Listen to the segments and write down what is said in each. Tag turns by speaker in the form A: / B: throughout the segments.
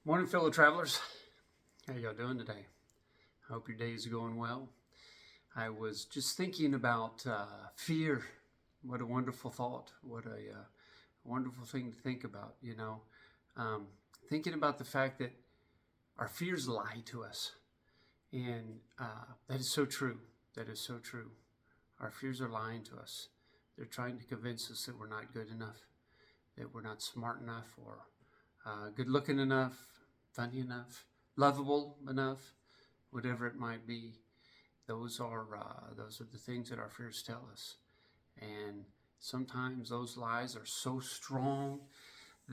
A: Morning, fellow travelers. How y'all doing today? I hope your day is going well. I was just thinking about fear. What a wonderful thought. What a wonderful thing to think about, Thinking about the fact that our fears lie to us. And that is so true. That is so true. Our fears are lying to us. They're trying to convince us that we're not good enough, that we're not smart enough, or good looking enough, funny enough, lovable enough, whatever it might be. Those are the things that our fears tell us. And sometimes those lies are so strong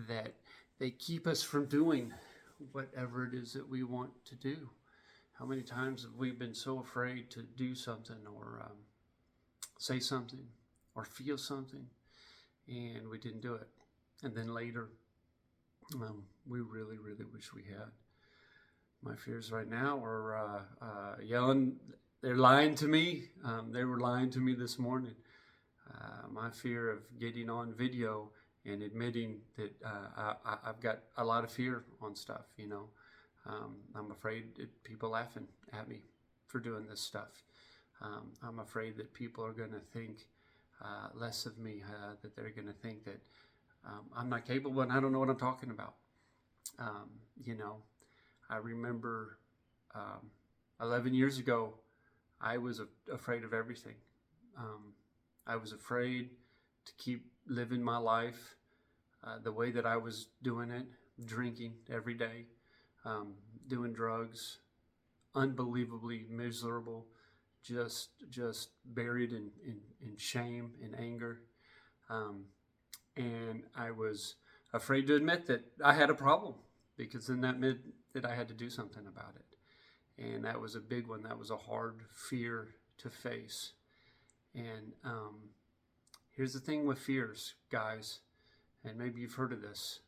A: that they keep us from doing whatever it is that we want to do. How many times have we been so afraid to do something or say something or feel something, and we didn't do it? And then later, we really, really wish we had. My fears right now are yelling. They're lying to me. They were lying to me this morning. My fear of getting on video and admitting that I've got a lot of fear on stuff, I'm afraid that people laughing at me for doing this stuff. I'm afraid that people are going to think less of me, that they're going to think that I'm not capable and I don't know what I'm talking about. I remember 11 years ago, I was afraid of everything. I was afraid to keep living my life the way that I was doing it, drinking every day, doing drugs, unbelievably miserable, just buried in shame and anger. And I was afraid to admit that I had a problem, because then that meant that I had to do something about it. And that was a big one. That was a hard fear to face. And here's the thing with fears, guys, and maybe you've heard of this.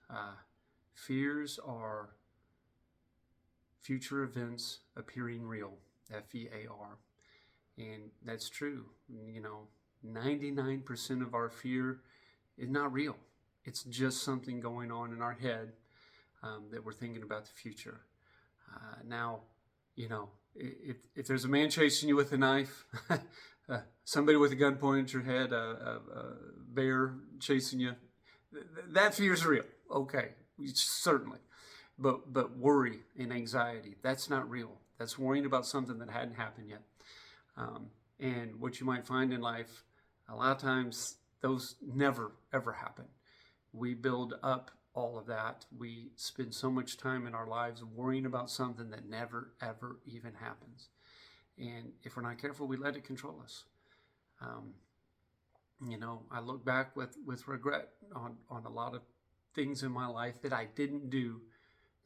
A: Fears are future events appearing real, FEAR. And that's true. 99% of our fear is not real. It's just something going on in our head that we're thinking about the future. Now, if there's a man chasing you with a knife, somebody with a gun pointed at your head, a bear chasing you, that fear is real. Okay, certainly. But worry and anxiety, that's not real. That's worrying about something that hadn't happened yet. And what you might find in life, a lot of times, those never, ever happen. We build up all of that. We spend so much time in our lives worrying about something that never, ever even happens. And if we're not careful, we let it control us. I look back with regret on a lot of things in my life that I didn't do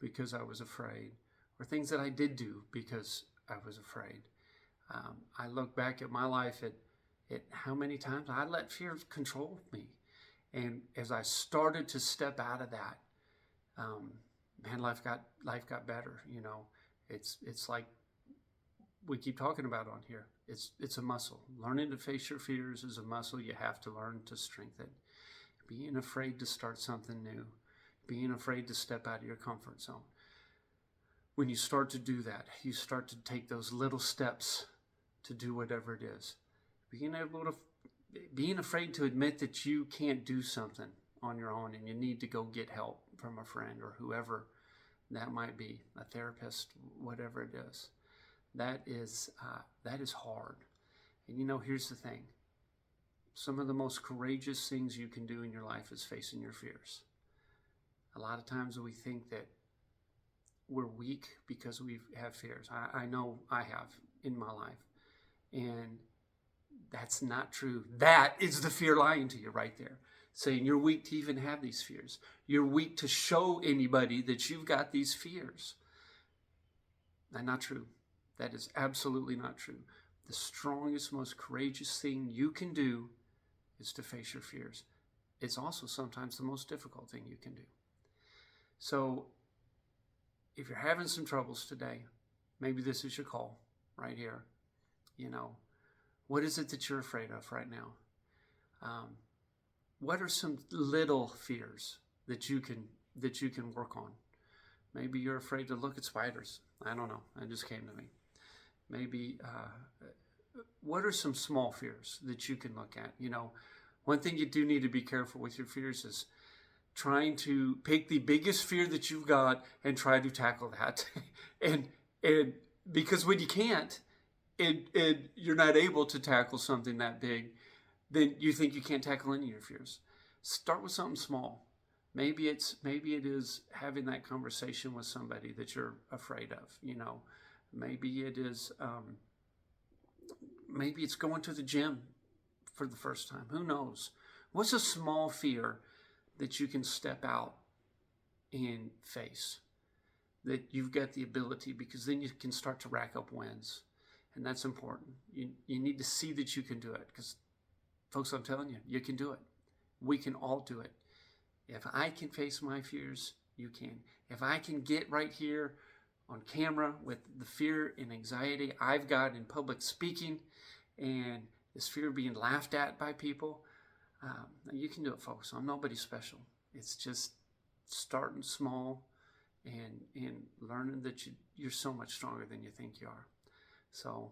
A: because I was afraid, or things that I did do because I was afraid. I look back at my life at how many times I let fear control me. And as I started to step out of that, life got better. It's like we keep talking about on here. It's a muscle. Learning to face your fears is a muscle you have to learn to strengthen. Being afraid to start something new, being afraid to step out of your comfort zone. When you start to do that, you start to take those little steps to do whatever it is. Being afraid to admit that you can't do something on your own and you need to go get help from a friend or whoever that might be, a therapist, whatever it is. That is hard. And here's the thing. Some of the most courageous things you can do in your life is facing your fears. A lot of times we think that we're weak because we have fears. I know I have in my life. And that's not true. That is the fear lying to you right there, saying you're weak to even have these fears. You're weak to show anybody that you've got these fears. That's not true. That is absolutely not true. The strongest, most courageous thing you can do is to face your fears. It's also sometimes the most difficult thing you can do. So if you're having some troubles today, maybe this is your call right here. What is it that you're afraid of right now? What are some little fears that you can work on? Maybe you're afraid to look at spiders. I don't know. It just came to me. Maybe, what are some small fears that you can look at? You know, one thing you do need to be careful with your fears is trying to pick the biggest fear that you've got and try to tackle that. and because when you can't, and you're not able to tackle something that big, then you think you can't tackle any of your fears. Start with something small. Maybe it is having that conversation with somebody that you're afraid of. You know, maybe it is maybe it's going to the gym for the first time. Who knows? What's a small fear that you can step out and face? That you've got the ability, because then you can start to rack up wins. And that's important. You need to see that you can do it, because, folks, I'm telling you, you can do it. We can all do it. If I can face my fears, you can. If I can get right here on camera with the fear and anxiety I've got in public speaking and this fear of being laughed at by people, you can do it, folks. I'm nobody special. It's just starting small and learning that you're so much stronger than you think you are. So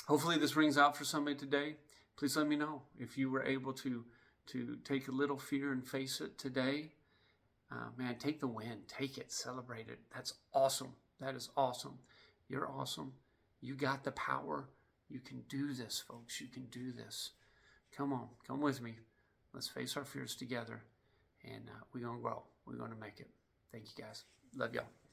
A: hopefully this rings out for somebody today. Please let me know if you were able to take a little fear and face it today. Man, take the win. Take it. Celebrate it. That's awesome. That is awesome. You're awesome. You got the power. You can do this, folks. You can do this. Come on. Come with me. Let's face our fears together. And we're going to grow. We're going to make it. Thank you, guys. Love y'all.